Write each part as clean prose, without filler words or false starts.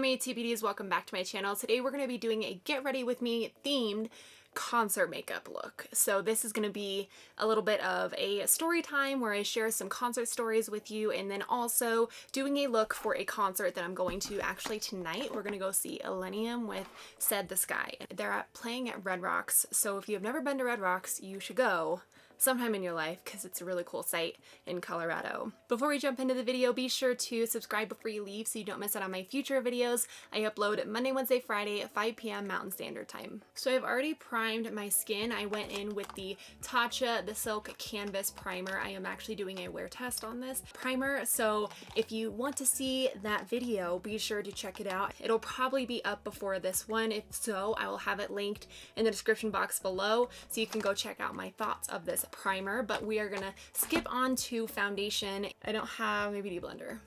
my TBDs, welcome back to my channel. Today we're going to be doing a get ready with me themed concert makeup look. So this is going to be a little bit of a story time where I share some concert stories with you, and then also doing a look for a concert that I'm going to actually tonight. We're going to go see Illenium with Said the Sky. They're playing at Red Rocks, so if you have never been to Red Rocks, you should go sometime in your life because it's a really cool site in Colorado. Before we jump into the video, be sure to subscribe before you leave so you don't miss out on my future videos. I upload Monday, Wednesday, Friday at 5 p.m. Mountain Standard Time. So I've already primed my skin. I went in with the Tatcha the Silk Canvas Primer. I am actually doing a wear test on this primer, so if you want to see that video, be sure to check it out. It'll probably be up before this one. If so, I will have it linked in the description box below so you can go check out my thoughts of this primer. But we are gonna skip on to foundation. I don't have my beauty blender.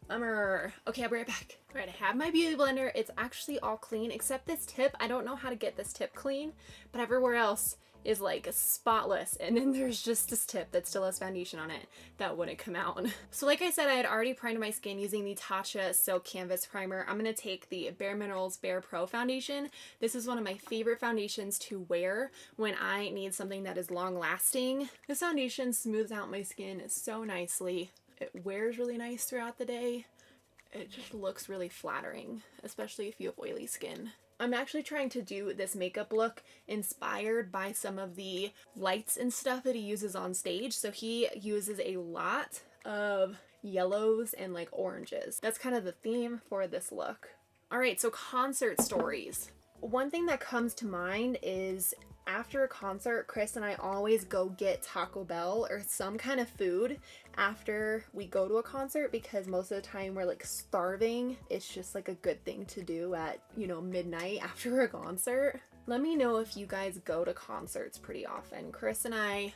Okay, I'll be right back. All right, I have my beauty blender. It's actually all clean except this tip. I don't know how to get this tip clean, but everywhere else is like spotless. And then there's just this tip that still has foundation on it that wouldn't come out. So like I said, I had already primed my skin using the Tatcha Silk Canvas Primer. I'm gonna take the Bare Minerals Bare Pro foundation. This is one of my favorite foundations to wear when I need something that is long lasting. This foundation smooths out my skin so nicely. It wears really nice throughout the day. It just looks really flattering, especially if you have oily skin. I'm actually trying to do this makeup look inspired by some of the lights and stuff that he uses on stage. So he uses a lot of yellows and like oranges. That's kind of the theme for this look. All right, so concert stories. One thing that comes to mind is after a concert, Chris and I always go get Taco Bell or some kind of food after we go to a concert because most of the time we're like starving. It's just like a good thing to do at, you know, midnight after a concert. Let me know if you guys go to concerts pretty often. Chris and I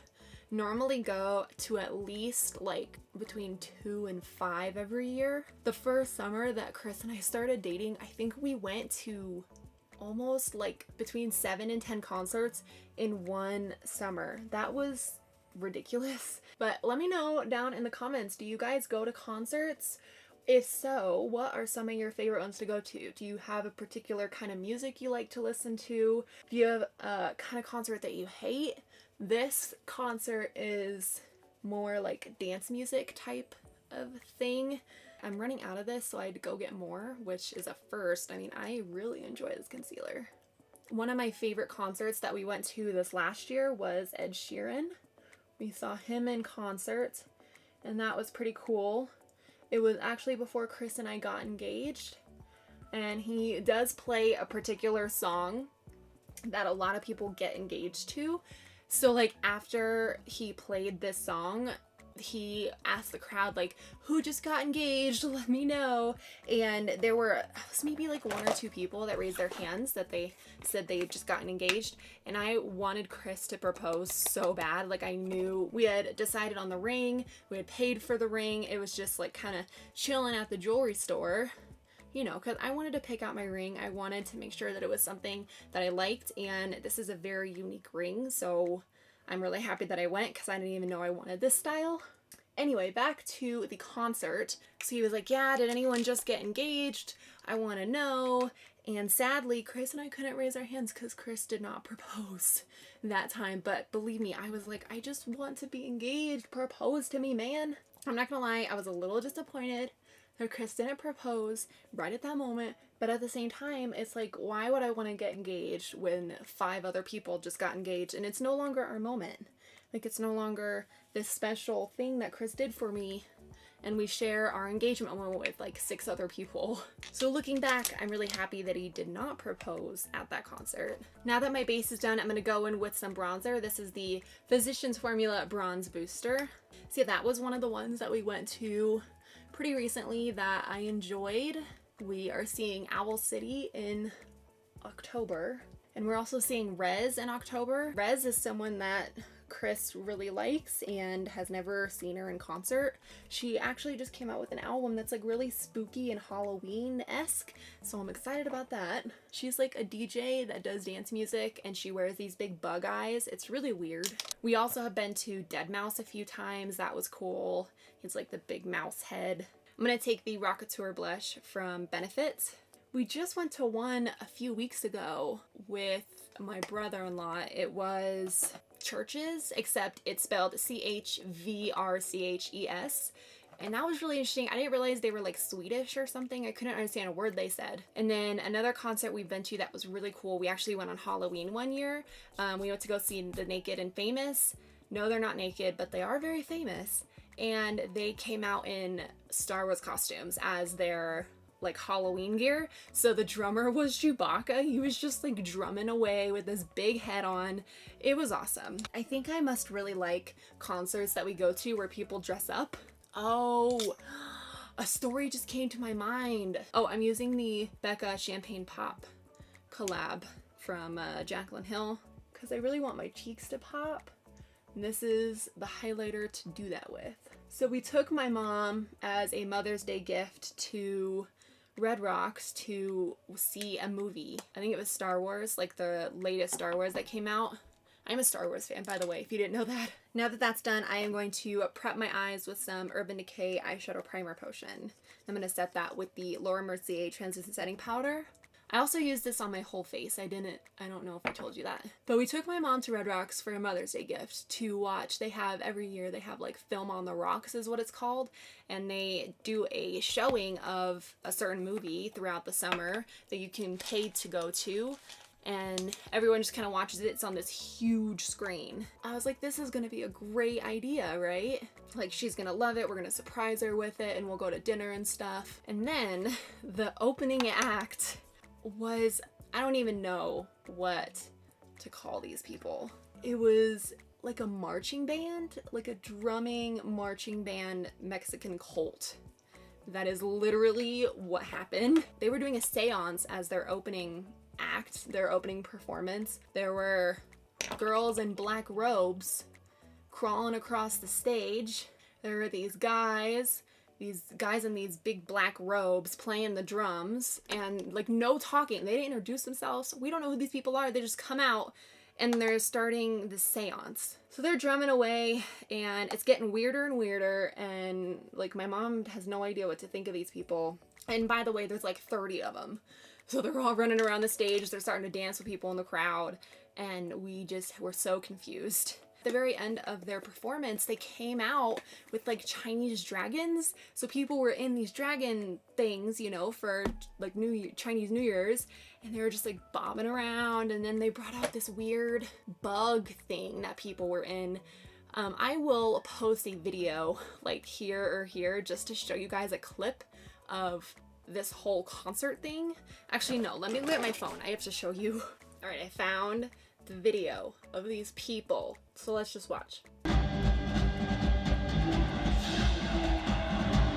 normally go to at least like between 2 and 5 every year. The first summer that Chris and I started dating, I think we went to almost like between 7 and 10 concerts in one summer. That was ridiculous. But let me know down in the comments, do you guys go to concerts? If so, what are some of your favorite ones to go to? Do you have a particular kind of music you like to listen to? Do you have a kind of concert that you hate? This concert is more like dance music type of thing. I'm running out of this, so I had to go get more, which is a first. I mean, I really enjoy this concealer. One of my favorite concerts that we went to this last year was Ed Sheeran. We saw him in concert, and that was pretty cool. It was actually before Chris and I got engaged, and he does play a particular song that a lot of people get engaged to. So like after he played this song, he asked the crowd like, who just got engaged, let me know. And there was maybe like 1 or 2 people that raised their hands that they said they had just gotten engaged. And I wanted Chris to propose so bad. Like, I knew we had decided on the ring, we had paid for the ring. It was just like kind of chilling at the jewelry store, you know, because I wanted to pick out my ring. I wanted to make sure that it was something that I liked, and this is a very unique ring, so I'm really happy that I went because I didn't even know I wanted this style. Anyway, back to the concert. So he was like, yeah, did anyone just get engaged? I want to know. And sadly, Chris and I couldn't raise our hands because Chris did not propose that time. But believe me, I was like, I just want to be engaged. Propose to me, man. I'm not gonna lie, I was a little disappointed that Chris didn't propose right at that moment. But at the same time, it's like, why would I want to get engaged when 5 other people just got engaged and it's no longer our moment? Like, it's no longer this special thing that Chris did for me, and we share our engagement moment with like 6 other people. So looking back, I'm really happy that he did not propose at that concert. Now that my base is done, I'm gonna go in with some bronzer. This is the Physicians Formula Bronze Booster. See, that was one of the ones that we went to pretty recently that I enjoyed. We are seeing Owl City in October, and we're also seeing Rez in October. Rez is someone that Chris really likes and has never seen her in concert. She actually just came out with an album that's like really spooky and Halloween-esque, so I'm excited about that. She's like a DJ that does dance music, and she wears these big bug eyes. It's really weird. We also have been to Deadmau5 a few times. That was cool. It's like the big mouse head. I'm gonna take the Rockateur blush from Benefit. We just went to one a few weeks ago with my brother-in-law. It was Churches, except it's spelled Chvrches. And that was really interesting. I didn't realize they were like Swedish or something. I couldn't understand a word they said. And then another concert we've been to that was really cool. We actually went on Halloween one year. We went to go see the Naked and Famous. No, they're not naked, but they are very famous. And they came out in Star Wars costumes as their like Halloween gear. So the drummer was Chewbacca. He was just like drumming away with this big head on. It was awesome. I think I must really like concerts that we go to where people dress up. Oh, a story just came to my mind. Oh, I'm using the Becca Champagne Pop collab from Jaclyn Hill because I really want my cheeks to pop. And this is the highlighter to do that with. So we took my mom as a Mother's Day gift to Red Rocks to see a movie. I think it was Star Wars, like the latest Star Wars that came out. I'm a Star Wars fan, by the way, if you didn't know that. Now that that's done, I am going to prep my eyes with some Urban Decay eyeshadow primer potion. I'm going to set that with the Laura Mercier translucent setting powder. I also used this on my whole face. I don't know if I told you that. But we took my mom to Red Rocks for a Mother's Day gift to watch. They have, every year, they have like Film on the Rocks is what it's called. And they do a showing of a certain movie throughout the summer that you can pay to go to. And everyone just kind of watches it. It's on this huge screen. I was like, this is gonna be a great idea, right? Like, she's gonna love it. We're gonna surprise her with it and we'll go to dinner and stuff. And then the opening act was, I don't even know what to call these people. It was like a marching band, like a drumming marching band Mexican cult. That is literally what happened. They were doing a seance as their opening act, their opening performance. There were girls in black robes crawling across the stage. There were these guys in these big black robes playing the drums and like no talking. They didn't introduce themselves. We don't know who these people are. They just come out and they're starting the seance. So they're drumming away and it's getting weirder and weirder, and like my mom has no idea what to think of these people. And by the way, there's like 30 of them. So they're all running around the stage. They're starting to dance with people in the crowd. And we just were so confused. At the very end of their performance, they came out with like Chinese dragons. So people were in these dragon things, you know, for like Chinese New Year's. And they were just like bobbing around. And then they brought out this weird bug thing that people were in. I will post a video like here or here just to show you guys a clip of this whole concert thing. Actually, no, let me look at my phone. I have to show you. All right, I found the video of these people. So let's just watch.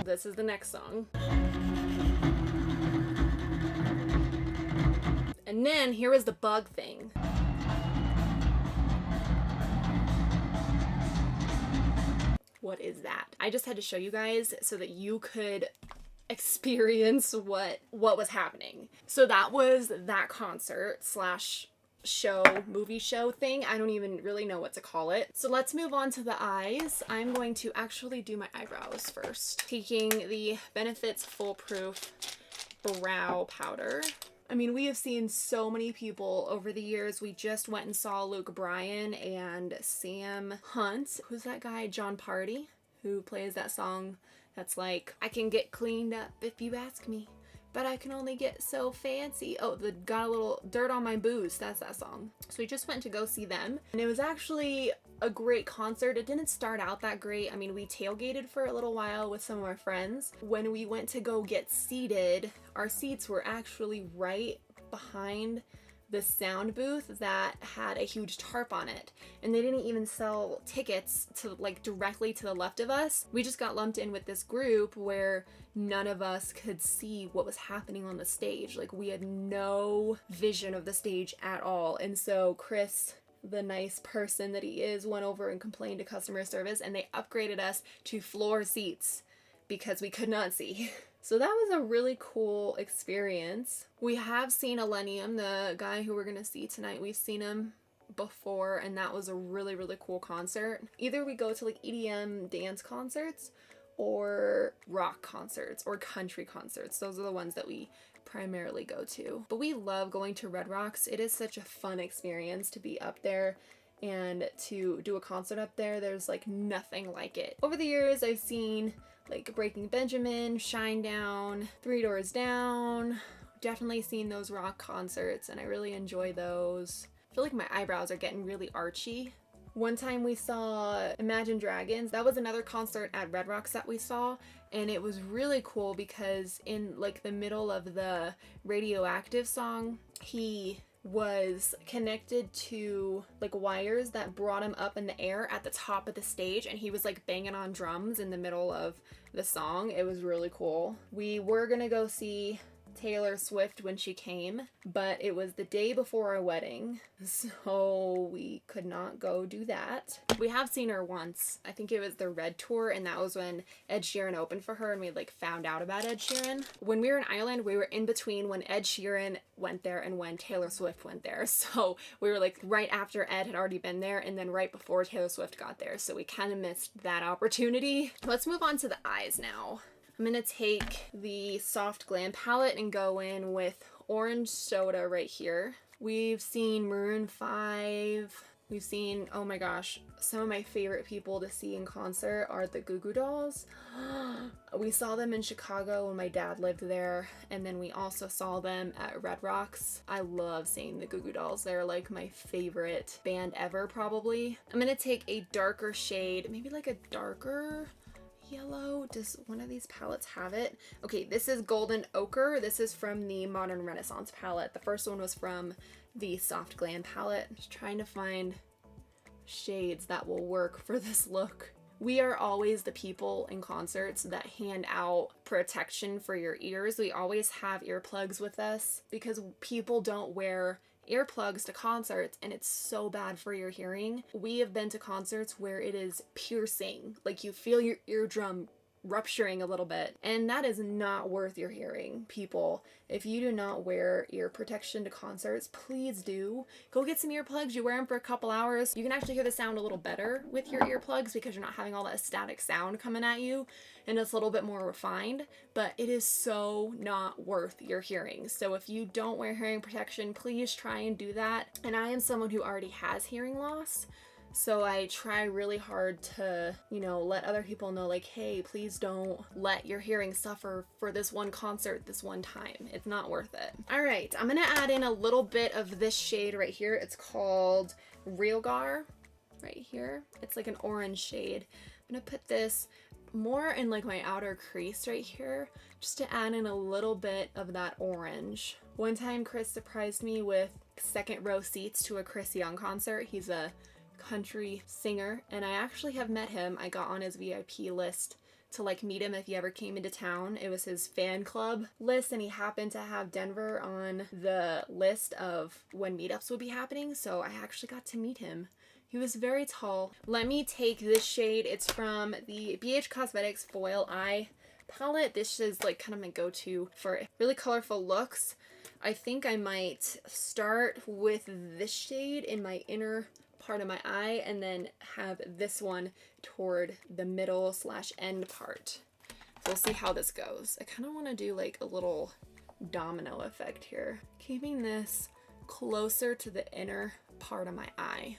This is the next song. And then here was the bug thing. What is that? I just had to show you guys so that you could experience what was happening. So that was that concert slash show, movie show thing. I don't even really know what to call it. So let's move on to the eyes. I'm going to actually do my eyebrows first. Taking the Benefit's FoolProof brow powder. I mean, we have seen so many people over the years. We just went and saw Luke Bryan and Sam Hunt. Who's that guy? John Party, who plays that song that's like, I can get cleaned up if you ask me, but I can only get so fancy. Oh, the got a little dirt on my boots. That's that song. So we just went to go see them. And it was actually a great concert. It didn't start out that great. I mean, we tailgated for a little while with some of our friends. When we went to go get seated, our seats were actually right behind the sound booth that had a huge tarp on it, and they didn't even sell tickets to like directly to the left of us. We just got lumped in with this group where none of us could see what was happening on the stage. Like, we had no vision of the stage at all. And so Chris, the nice person that he is, went over and complained to customer service, and they upgraded us to floor seats because we could not see. So that was a really cool experience. We have seen Elenium, the guy who we're gonna see tonight. We've seen him before, and that was a really, really cool concert. Either we go to like EDM dance concerts or rock concerts or country concerts. Those are the ones that we primarily go to. But we love going to Red Rocks. It is such a fun experience to be up there and to do a concert up there. There's like nothing like it. Over the years, I've seen like Breaking Benjamin, Shinedown, Three Doors Down. Definitely seen those rock concerts and I really enjoy those. I feel like my eyebrows are getting really archy. One time we saw Imagine Dragons. That was another concert at Red Rocks that we saw, and it was really cool because in like the middle of the Radioactive song, he was connected to like wires that brought him up in the air at the top of the stage, and he was like banging on drums in the middle of the song. It was really cool. We were gonna go see Taylor Swift when she came, but it was the day before our wedding, so we could not go do that. We have seen her once. I think it was the Red Tour, and that was when Ed Sheeran opened for her and we like found out about Ed Sheeran. When we were in Ireland, we were in between when Ed Sheeran went there and when Taylor Swift went there, so we were like right after Ed had already been there and then right before Taylor Swift got there, so we kind of missed that opportunity. Let's move on to the eyes now. I'm gonna take the Soft Glam palette and go in with Orange Soda right here. We've seen Maroon 5. We've seen, oh my gosh, some of my favorite people to see in concert are the Goo Goo Dolls. We saw them in Chicago when my dad lived there, and then we also saw them at Red Rocks. I love seeing the Goo Goo Dolls. They're like my favorite band ever, probably. I'm gonna take a darker shade, maybe like a darker yellow. Does one of these palettes have it? Okay, this is Golden Ochre. This is from the Modern Renaissance palette. The first one was from the Soft Glam palette. Just trying to find shades that will work for this look. We are always the people in concerts that hand out protection for your ears. We always have earplugs with us because people don't wear earplugs to concerts and it's so bad for your hearing. We have been to concerts where it is piercing, like you feel your eardrum rupturing a little bit, and that is not worth your hearing. People, if you do not wear ear protection to concerts, please do. Go get some earplugs. You wear them for a couple hours. You can actually hear the sound a little better with your earplugs because you're not having all that static sound coming at you, and it's a little bit more refined, but it is so not worth your hearing. So if you don't wear hearing protection, please try and do that. And I am someone who already has hearing loss, so I try really hard to, you know, let other people know, like, hey, please don't let your hearing suffer for this one concert this one time. It's not worth it. All right, I'm gonna add in a little bit of this shade right here. It's called Real Gar right here. It's like an orange shade. I'm gonna put this more in like my outer crease right here, just to add in a little bit of that orange. One time Chris surprised me with second row seats to a Chris Young concert. He's a country singer, and I actually have met him. I got on his VIP list to like meet him if he ever came into town. It was his fan club list, and he happened to have Denver on the list of when meetups would be happening, so I actually got to meet him. He was very tall. Let me take this shade. It's from the BH Cosmetics Foil Eye palette. This is like kind of my go-to for really colorful looks. I think I might start with this shade in my inner part of my eye and then have this one toward the middle slash end part. So we'll see how this goes. I kind of want to do like a little domino effect here, keeping this closer to the inner part of my eye.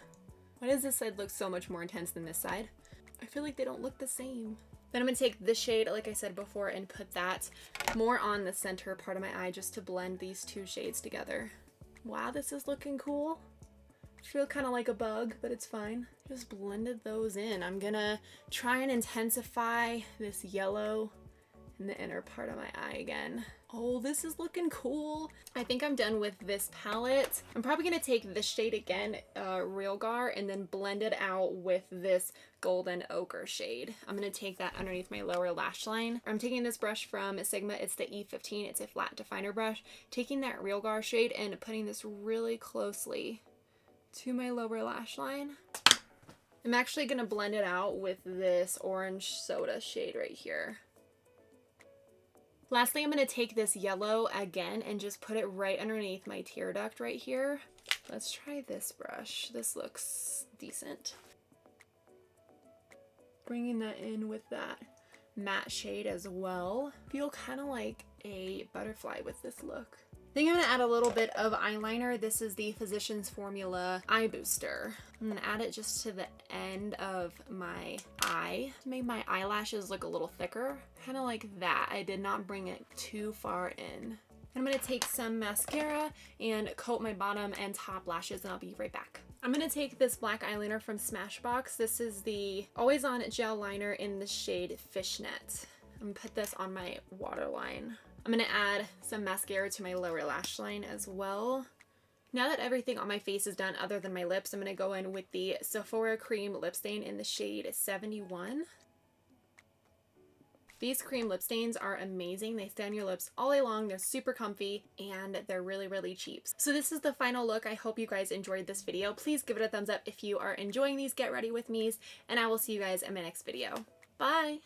Why does this side look so much more intense than this side? I feel like they don't look the same. Then I'm gonna take this shade, like I said before, and put that more on the center part of my eye just to blend these two shades together. Wow, this is looking cool. I feel kind of like a bug, but it's fine. Just blended those in. I'm gonna try and intensify this yellow in the inner part of my eye again. Oh, this is looking cool. I think I'm done with this palette. I'm probably gonna take this shade again, Real Gar, and then blend it out with this Golden Ochre shade. I'm gonna take that underneath my lower lash line. I'm taking this brush from Sigma. It's the E15. It's a flat definer brush. Taking that Real Gar shade and putting this really closely to my lower lash line. I'm actually gonna blend it out with this Orange Soda shade right here. Lastly, I'm gonna take this yellow again and just put it right underneath my tear duct right here. Let's try this brush. This looks decent. Bringing that in with that matte shade as well. Feel kind of like a butterfly with this look. I think I'm gonna add a little bit of eyeliner. This is the Physicians Formula Eye Booster. I'm gonna add it just to the end of my eye to make my eyelashes look a little thicker. Kind of like that. I did not bring it too far in. I'm gonna take some mascara and coat my bottom and top lashes, and I'll be right back. I'm gonna take this black eyeliner from Smashbox. This is the Always On Gel Liner in the shade Fishnet. I'm gonna put this on my waterline. I'm gonna add some mascara to my lower lash line as well. Now that everything on my face is done other than my lips, I'm gonna go in with the Sephora Cream Lip Stain in the shade 71. These cream lip stains are amazing. They stay on your lips all day long. They're super comfy and they're really, really cheap. So this is the final look. I hope you guys enjoyed this video. Please give it a thumbs up if you are enjoying these Get Ready With Me's, and I will see you guys in my next video. Bye!